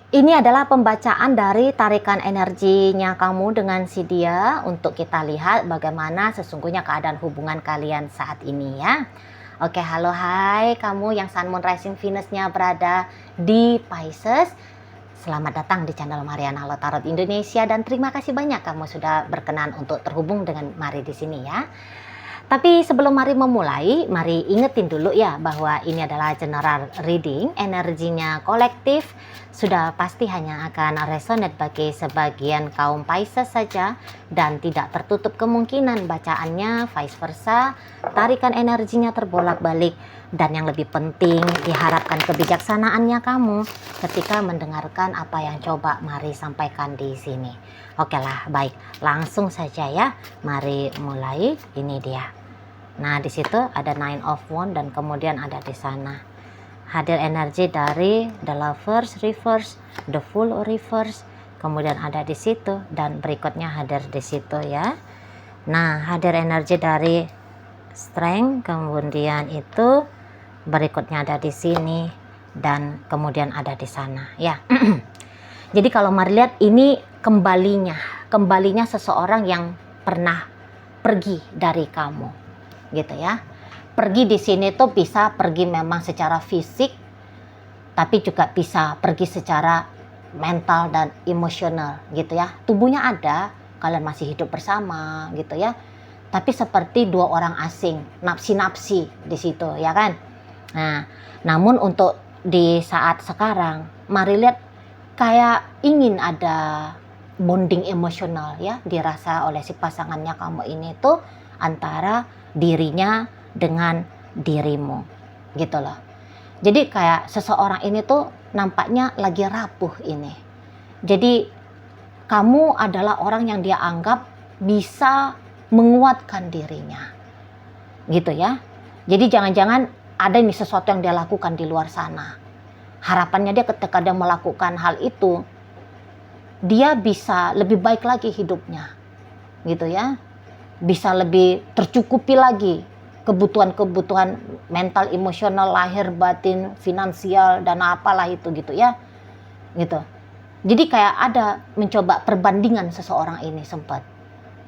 Ini adalah pembacaan dari tarikan energinya kamu dengan si dia untuk kita lihat bagaimana sesungguhnya keadaan hubungan kalian saat ini ya. Oke, halo hai kamu yang Sun Moon Rising Venus-nya berada di Pisces. Selamat datang di channel Mariana Halo Tarot Indonesia dan terima kasih banyak kamu sudah berkenan untuk terhubung dengan Mari di sini ya. Tapi sebelum Mari memulai, Mari ingetin dulu ya bahwa ini adalah general reading, energinya kolektif, sudah pasti hanya akan resonate bagi sebagian kaum Pisces saja dan tidak tertutup kemungkinan bacaannya vice versa, tarikan energinya terbolak-balik dan yang lebih penting diharapkan kebijaksanaannya kamu ketika mendengarkan apa yang coba Mari sampaikan di sini. Oke lah, baik, langsung saja ya, Mari mulai. Ini dia. Nah, di situ ada Nine of Wands dan kemudian ada di sana hadir energi dari The Lovers reverse, The Fool reverse, kemudian ada di situ dan berikutnya hadir di situ ya. Nah, hadir energi dari Strength, kemudian itu berikutnya ada di sini dan kemudian ada di sana ya. Jadi kalau Mari lihat ini kembalinya seseorang yang pernah pergi dari kamu. Gitu ya. Pergi di sini tuh bisa pergi memang secara fisik, tapi juga bisa pergi secara mental dan emosional gitu ya. Tubuhnya ada, kalian masih hidup bersama gitu ya. Tapi seperti dua orang asing, napsi-napsi di situ ya kan. Nah, namun untuk di saat sekarang, Mari lihat kayak ingin ada bonding emosional ya dirasa oleh si pasangannya kamu ini tuh antara dirinya dengan dirimu gitu loh. Jadi kayak seseorang ini tuh nampaknya lagi rapuh ini. Jadi kamu adalah orang yang dia anggap bisa menguatkan dirinya gitu ya. Jadi jangan-jangan ada nih sesuatu yang dia lakukan di luar sana. Harapannya dia ketika dia melakukan hal itu, dia bisa lebih baik lagi hidupnya gitu ya. Bisa lebih tercukupi lagi kebutuhan-kebutuhan mental, emosional, lahir, batin, finansial, dan apalah itu gitu ya. Gitu. Jadi kayak ada mencoba perbandingan seseorang ini sempat.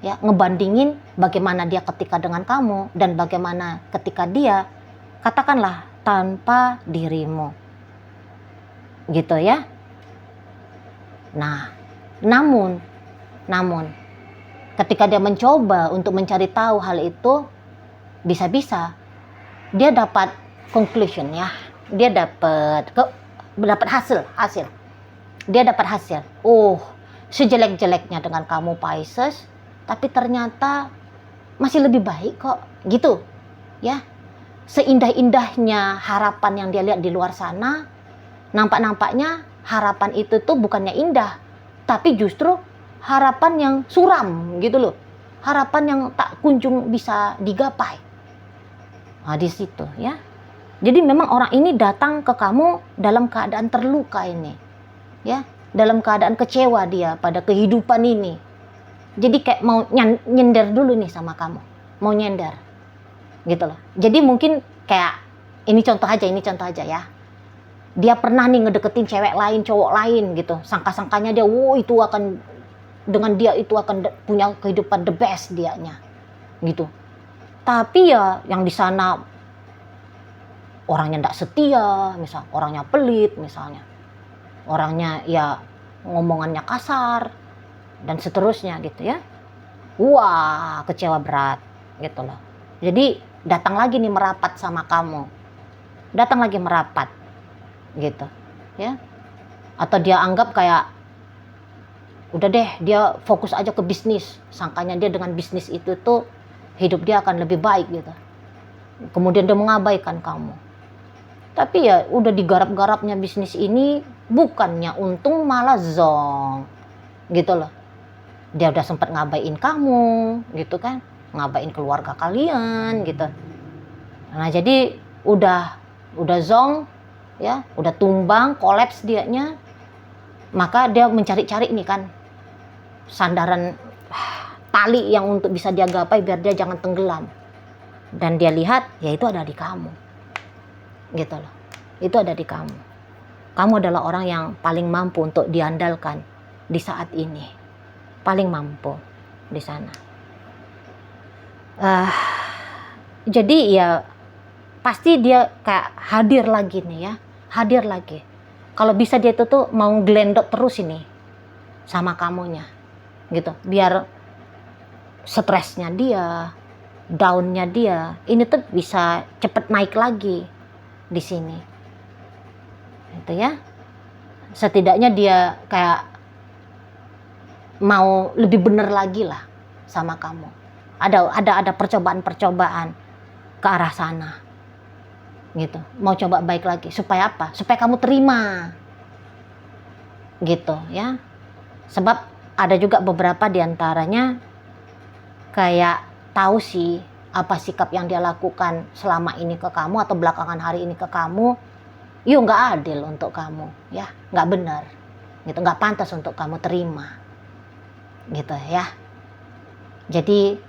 Ya, ngebandingin bagaimana dia ketika dengan kamu dan bagaimana ketika dia katakanlah tanpa dirimu. Gitu ya. Nah, namun ketika dia mencoba untuk mencari tahu hal itu, bisa-bisa dia dapat conclusion ya, dia dapat hasil. Dia dapat hasil. Oh, sejelek-jeleknya dengan kamu Pisces, tapi ternyata masih lebih baik kok, gitu ya. Seindah-indahnya harapan yang dia lihat di luar sana, nampaknya harapan itu tuh bukannya indah, tapi justru harapan yang suram gitu loh. Harapan yang tak kunjung bisa digapai. Nah, di situ ya. Jadi memang orang ini datang ke kamu dalam keadaan terluka ini. Ya, dalam keadaan kecewa dia pada kehidupan ini. Jadi kayak mau nyender dulu nih sama kamu. Mau nyender. Gitu loh. Jadi mungkin kayak ini contoh aja ya. Dia pernah nih ngedeketin cewek lain, cowok lain gitu. Sangka-sangkanya dia, itu akan dengan dia itu akan punya kehidupan the best dianya gitu. Tapi ya yang di sana orangnya tidak setia, misal orangnya pelit misalnya. Orangnya ya ngomongannya kasar dan seterusnya gitu ya. Wah, kecewa berat gitu loh. Jadi datang lagi nih merapat sama kamu. Datang lagi merapat gitu ya. Atau dia anggap kayak udah deh, dia fokus aja ke bisnis. Sangkanya dia dengan bisnis itu tuh hidup dia akan lebih baik gitu. Kemudian dia mengabaikan kamu. Tapi ya udah digarap-garapnya bisnis ini, bukannya untung malah zong. Gitu loh. Dia udah sempat ngabain kamu gitu kan. Ngabain keluarga kalian gitu. Nah, jadi udah zong ya, udah tumbang, kolaps dianya. Maka dia mencari-cari nih kan sandaran tali yang untuk bisa dia gapai biar dia jangan tenggelam. Dan dia lihat ya itu ada di kamu. Gitu loh. Itu ada di kamu. Kamu adalah orang yang paling mampu untuk diandalkan di saat ini. Paling mampu di sana. Jadi ya pasti dia kayak hadir lagi nih ya. Hadir lagi. Kalau bisa dia itu tuh mau gelendok terus ini sama kamunya. Gitu. Biar stresnya dia, downnya dia, ini tuh bisa cepet naik lagi di sini. Itu ya. Setidaknya dia kayak mau lebih bener lagi lah sama kamu. Ada percobaan-percobaan ke arah sana. Gitu. Mau coba baik lagi supaya apa? Supaya kamu terima. Gitu ya. Sebab ada juga beberapa diantaranya kayak tahu sih apa sikap yang dia lakukan selama ini ke kamu atau belakangan hari ini ke kamu, yuk nggak adil untuk kamu, ya nggak benar, gitu, nggak pantas untuk kamu terima, gitu ya. Jadi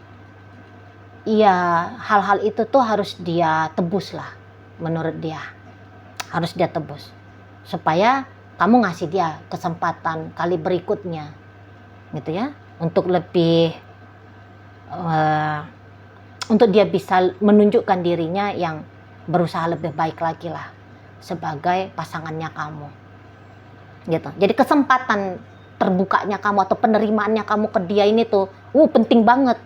ya hal-hal itu tuh harus dia tebus lah, menurut dia harus dia tebus supaya kamu ngasih dia kesempatan kali berikutnya, gitu ya, untuk lebih untuk dia bisa menunjukkan dirinya yang berusaha lebih baik lagi lah sebagai pasangannya kamu, gitu. Jadi kesempatan terbukanya kamu atau penerimaannya kamu ke dia ini tuh penting banget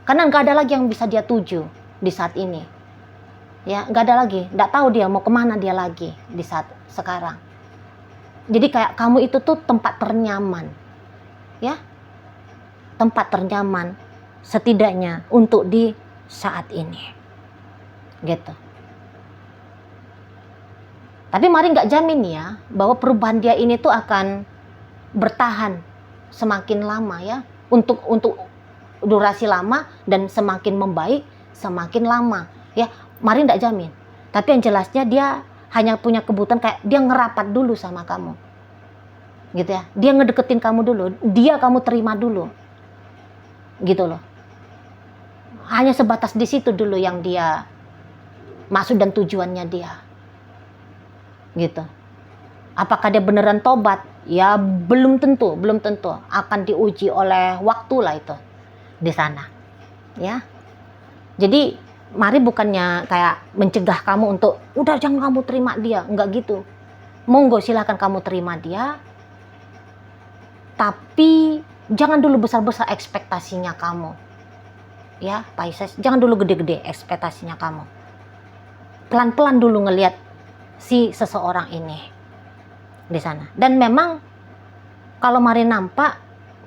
karena nggak ada lagi yang bisa dia tuju di saat ini ya, nggak ada lagi, nggak tahu dia mau kemana dia lagi di saat sekarang. Jadi kayak kamu itu tuh tempat ternyaman ya, tempat ternyaman setidaknya untuk di saat ini, gitu. Tapi mari nggak jamin ya bahwa perubahan dia ini tuh akan bertahan semakin lama ya, untuk durasi lama dan semakin membaik semakin lama ya. Mari nggak jamin. Tapi yang jelasnya dia hanya punya kebutuhan kayak dia ngerapat dulu sama kamu, gitu ya. Dia ngedeketin kamu dulu, dia kamu terima dulu. Gitu loh. Hanya sebatas di situ dulu yang dia maksud dan tujuannya dia. Gitu. Apakah dia beneran tobat? Ya belum tentu. Akan diuji oleh waktu lah itu di sana. Ya. Jadi mari bukannya kayak mencegah kamu untuk udah jangan kamu terima dia, enggak gitu. Monggo silahkan kamu terima dia. Tapi jangan dulu besar-besar ekspektasinya kamu. Ya, Pisces, jangan dulu gede-gede ekspektasinya kamu. Pelan-pelan dulu ngelihat si seseorang ini di sana. Dan memang kalau mari nampak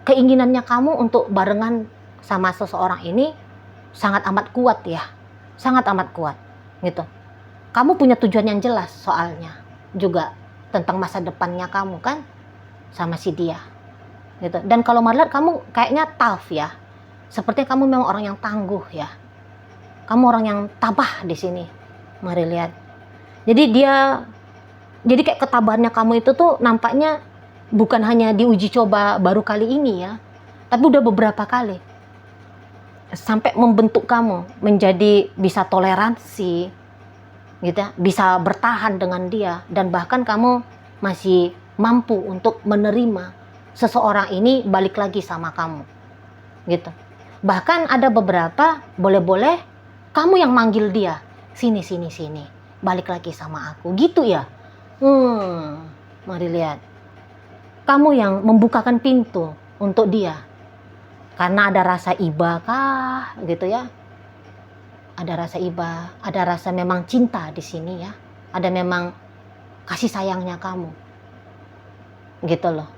keinginannya kamu untuk barengan sama seseorang ini sangat amat kuat ya. Sangat amat kuat, gitu. Kamu punya tujuan yang jelas soalnya juga tentang masa depannya kamu kan sama si dia. Gitu. Dan kalau melihat kamu kayaknya tough ya, sepertinya kamu memang orang yang tangguh ya, kamu orang yang tabah di sini, mari lihat. Jadi kayak ketabahannya kamu itu tuh nampaknya bukan hanya diuji coba baru kali ini ya, tapi udah beberapa kali sampai membentuk kamu menjadi bisa toleransi, gitu ya, bisa bertahan dengan dia, dan bahkan kamu masih mampu untuk menerima seseorang ini balik lagi sama kamu, gitu. Bahkan ada beberapa boleh-boleh kamu yang manggil dia, sini, balik lagi sama aku, gitu ya. Mari lihat. Kamu yang membukakan pintu untuk dia. Karena ada rasa iba kah, gitu ya. Ada rasa iba, ada rasa memang cinta di sini ya. Ada memang kasih sayangnya kamu. Gitu loh.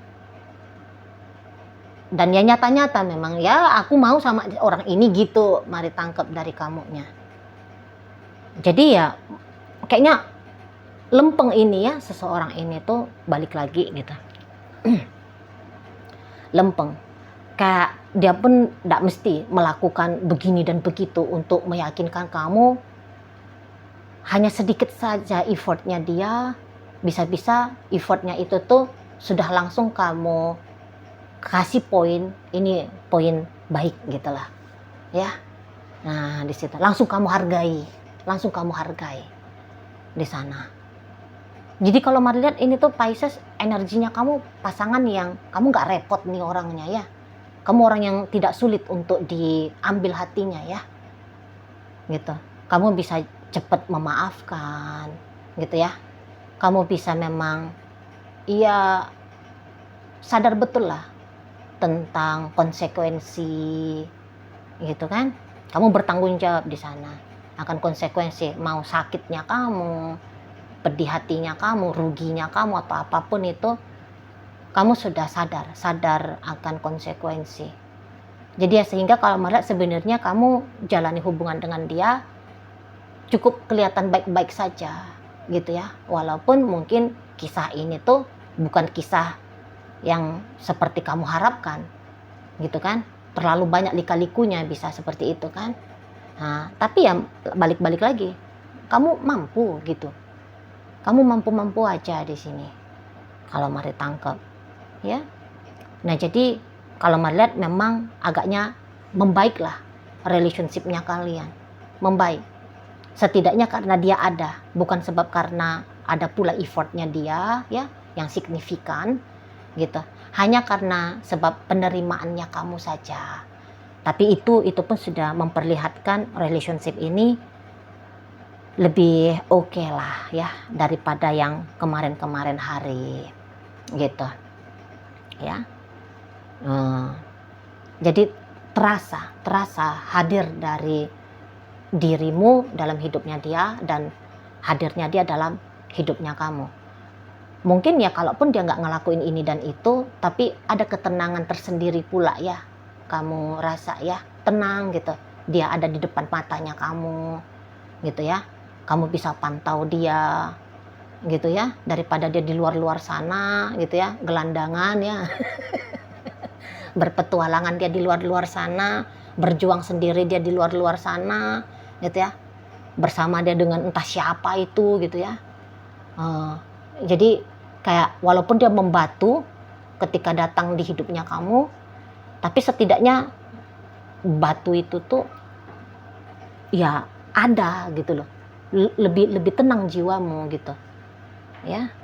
Dan ya nyata-nyata memang ya aku mau sama orang ini gitu, mari tangkap dari kamunya. Jadi ya kayaknya lempeng ini ya, seseorang ini tuh balik lagi gitu. Lempeng. Kayak dia pun tidak mesti melakukan begini dan begitu untuk meyakinkan kamu. Hanya sedikit saja effortnya dia, bisa-bisa effortnya itu tuh sudah langsung kamu kasih poin, ini poin baik gitulah ya. Nah di situ langsung kamu hargai di sana Jadi kalau Mari lihat ini tuh Pisces, energinya kamu pasangan yang kamu nggak repot nih orangnya ya. Kamu orang yang tidak sulit untuk diambil hatinya ya, gitu. Kamu bisa cepat memaafkan, gitu ya. Kamu bisa memang, iya, sadar betul lah tentang konsekuensi, gitu kan. Kamu bertanggung jawab di sana akan konsekuensi, mau sakitnya kamu, pedih hatinya kamu, ruginya kamu, atau apapun itu, kamu sudah sadar akan konsekuensi. Jadi ya sehingga kalau melihat sebenarnya kamu jalani hubungan dengan dia cukup kelihatan baik-baik saja, gitu ya. Walaupun mungkin kisah ini tuh bukan kisah yang seperti kamu harapkan, gitu kan. Terlalu banyak lika-likunya, bisa seperti itu kan. Nah, tapi ya balik-balik lagi, kamu mampu gitu. Kamu mampu-mampu aja di sini. Kalau Mari tangkap, ya. Nah, jadi kalau Mari lihat memang agaknya membaiklah relationship-nya kalian. Membaik. Setidaknya karena dia ada, bukan sebab karena ada pula effort-nya dia, ya, yang signifikan, gitu. Hanya karena sebab penerimaannya kamu saja. Tapi itu pun sudah memperlihatkan relationship ini lebih oke lah ya daripada yang kemarin-kemarin hari, gitu ya. Jadi terasa hadir dari dirimu dalam hidupnya dia dan hadirnya dia dalam hidupnya kamu. Mungkin ya kalaupun dia nggak ngelakuin ini dan itu, tapi ada ketenangan tersendiri pula ya. Kamu rasa ya tenang gitu. Dia ada di depan matanya kamu, gitu ya. Kamu bisa pantau dia, gitu ya. Daripada dia di luar-luar sana, gitu ya, gelandangan ya. Berpetualangan dia di luar-luar sana, berjuang sendiri dia di luar-luar sana, gitu ya. Bersama dia dengan entah siapa itu, gitu ya. Jadi kayak walaupun dia membatu ketika datang di hidupnya kamu, tapi setidaknya batu itu tuh ya ada gitu loh. Lebih tenang jiwamu gitu. Ya.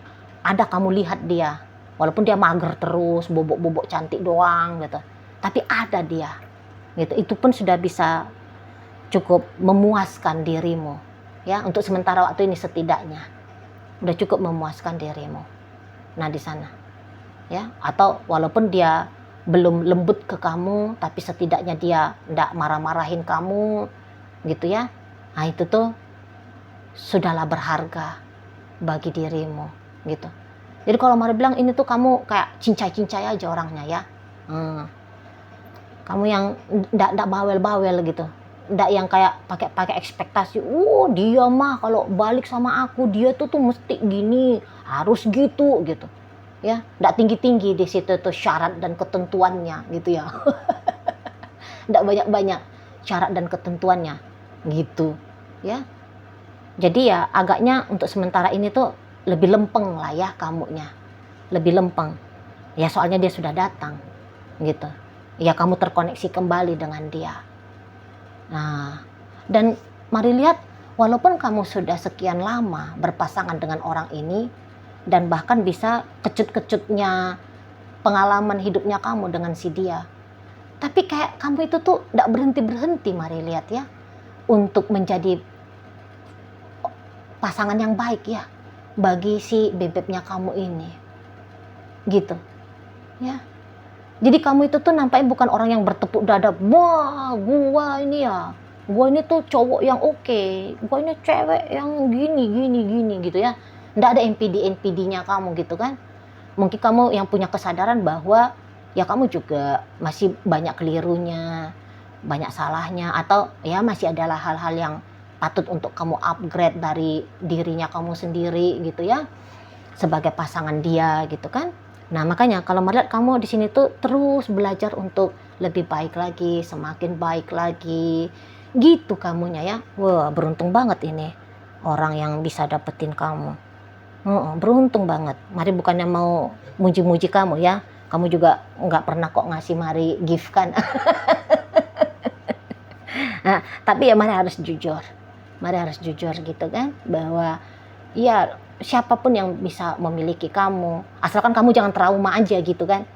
Ada kamu lihat dia. Walaupun dia mager terus, bobok-bobok cantik doang gitu. Tapi ada dia. Gitu. Itu pun sudah bisa cukup memuaskan dirimu. Ya, untuk sementara waktu ini setidaknya udah cukup memuaskan dirimu. Nah, di sana. Ya, atau walaupun dia belum lembut ke kamu, tapi setidaknya dia enggak marah-marahin kamu gitu ya. Nah, itu tuh sudahlah berharga bagi dirimu gitu. Jadi kalau Mari bilang ini tuh kamu kayak cincai-cincai aja orangnya ya. Kamu yang enggak bawel-bawel gitu. Enggak yang kayak pakai ekspektasi, dia mah kalau balik sama aku dia tuh mesti gini, harus gitu. Ya, enggak tinggi-tinggi di situ tuh syarat dan ketentuannya gitu ya. Enggak banyak-banyak syarat dan ketentuannya gitu ya. Jadi ya agaknya untuk sementara ini tuh lebih lempeng lah ya kamunya. Lebih lempeng. Ya soalnya dia sudah datang gitu. Ya kamu terkoneksi kembali dengan dia. Nah, dan Mari lihat walaupun kamu sudah sekian lama berpasangan dengan orang ini dan bahkan bisa kecut-kecutnya pengalaman hidupnya kamu dengan si dia. Tapi kayak kamu itu tuh gak berhenti-berhenti Mari lihat ya. Untuk menjadi pasangan yang baik ya bagi si bebeknya kamu ini gitu ya. Jadi kamu itu tuh nampaknya bukan orang yang bertepuk dada, wah gua ini tuh cowok yang oke, gua ini cewek yang gini gitu ya. Nggak ada NPD-nya kamu gitu kan. Mungkin kamu yang punya kesadaran bahwa ya kamu juga masih banyak kelirunya, banyak salahnya, atau ya masih adalah hal-hal yang patut untuk kamu upgrade dari dirinya kamu sendiri gitu ya, sebagai pasangan dia gitu kan. Nah makanya kalau melihat kamu di sini tuh terus belajar untuk lebih baik lagi, semakin baik lagi gitu kamunya ya. Wah beruntung banget ini orang yang bisa dapetin kamu. Beruntung banget. Mari bukannya mau muji-muji kamu ya, kamu juga nggak pernah kok ngasih Mari gift kan. Nah, tapi ya Mari harus jujur gitu kan, bahwa ya siapapun yang bisa memiliki kamu, asalkan kamu jangan trauma aja gitu kan.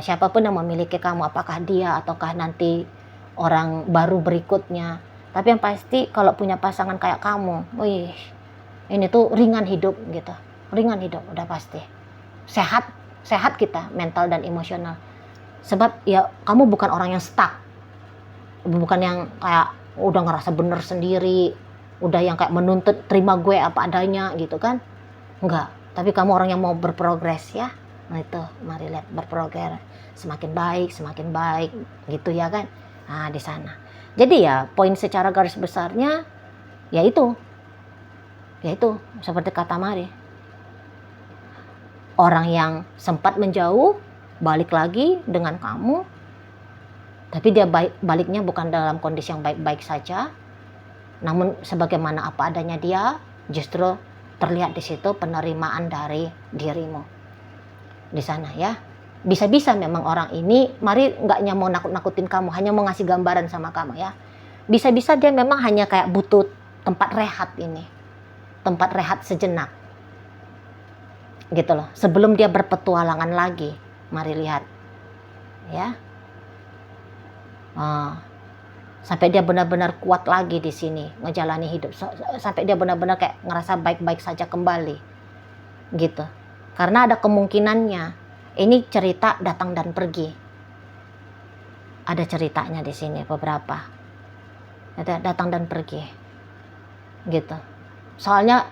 Siapapun yang memiliki kamu, apakah dia ataukah nanti orang baru berikutnya. Tapi yang pasti kalau punya pasangan kayak kamu, wih, ini tuh ringan hidup gitu. Ringan hidup udah pasti. Sehat kita mental dan emosional. Sebab ya kamu bukan orang yang stuck. Bukan yang kayak udah ngerasa bener sendiri, udah yang kayak menuntut terima gue apa adanya gitu kan. Enggak, tapi kamu orang yang mau berprogres ya. Nah itu, mari lihat berprogres, semakin baik gitu ya kan. Nah di sana. Jadi ya poin secara garis besarnya yaitu seperti kata Mari. Orang yang sempat menjauh balik lagi dengan kamu, tapi dia baliknya bukan dalam kondisi yang baik-baik saja, namun sebagaimana apa adanya dia, justru terlihat di situ penerimaan dari dirimu. Di sana ya, bisa-bisa memang orang ini, Mari nggaknya mau nakut-nakutin kamu, hanya mau ngasih gambaran sama kamu ya. Bisa-bisa dia memang hanya kayak butuh tempat rehat ini, tempat rehat sejenak gitu loh, sebelum dia berpetualangan lagi. Mari lihat ya, sampai dia benar-benar kuat lagi di sini ngejalani hidup, sampai dia benar-benar kayak ngerasa baik-baik saja kembali gitu. Karena ada kemungkinannya ini cerita datang dan pergi. Ada ceritanya di sini beberapa. Ada datang dan pergi. Gitu. Soalnya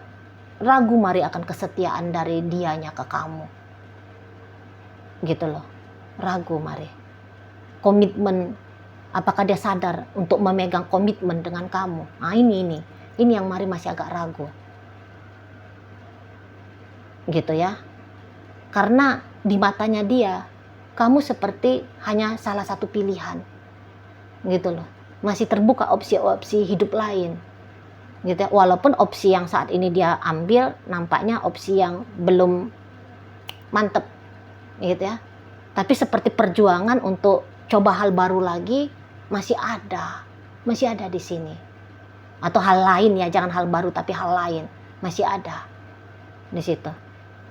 ragu Mari akan kesetiaan dari dianya ke kamu. Gitu loh. Ragu Mari. Komitmen, apakah dia sadar untuk memegang komitmen dengan kamu? Nah ini yang Mari masih agak ragu. Gitu ya. Karena di matanya dia, kamu seperti hanya salah satu pilihan. Gitu loh. Masih terbuka opsi-opsi hidup lain. Gitu ya. Walaupun opsi yang saat ini dia ambil nampaknya opsi yang belum mantep. Gitu ya. Tapi seperti perjuangan untuk coba hal baru lagi masih ada. Masih ada di sini. Atau hal lain ya, jangan hal baru tapi hal lain. Masih ada di situ.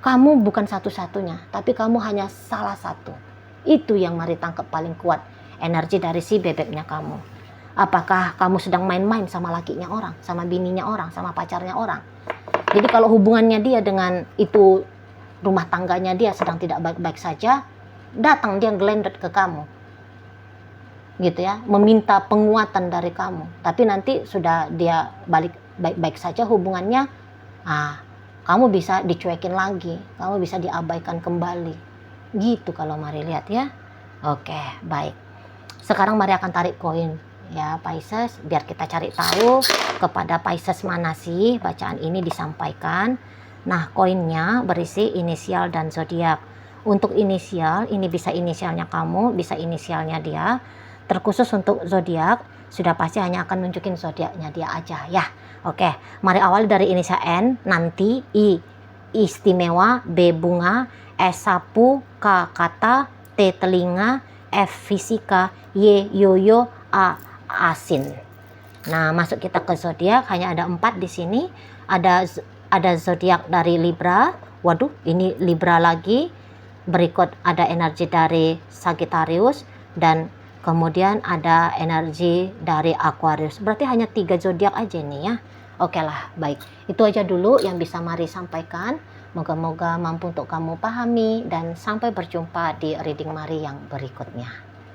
Kamu bukan satu-satunya, tapi kamu hanya salah satu. Itu yang Mari tangkap paling kuat, energi dari si bebeknya kamu. Apakah kamu sedang main-main sama lakinya orang, sama bininya orang, sama pacarnya orang? Jadi kalau hubungannya dia dengan itu, rumah tangganya dia sedang tidak baik-baik saja, datang dia ngelendet ke kamu. Gitu ya, meminta penguatan dari kamu. Tapi nanti sudah dia balik baik-baik saja hubungannya, kamu bisa dicuekin lagi, kamu bisa diabaikan kembali. Gitu kalau Mari lihat ya. Oke, baik. Sekarang Mari akan tarik koin ya Pisces, biar kita cari tahu kepada Pisces mana sih bacaan ini disampaikan. Nah, koinnya berisi inisial dan zodiak. Untuk inisial, ini bisa inisialnya kamu, bisa inisialnya dia. Terkhusus untuk zodiak, sudah pasti hanya akan nunjukin zodiaknya dia aja ya. Oke, mari awali dari inisial N, nanti, I istimewa, B bunga, S sapu, K kata, T telinga, F fisika, Y yoyo, A asin. Nah, masuk kita ke zodiak, hanya ada 4 di sini. Ada zodiak dari Libra. Waduh, ini Libra lagi. Berikut ada energi dari Sagittarius dan kemudian ada energi dari Aquarius. Berarti hanya 3 zodiak aja nih ya. Oke lah, baik. Itu aja dulu yang bisa Mari sampaikan. Moga-moga mampu untuk kamu pahami dan sampai berjumpa di reading Mari yang berikutnya.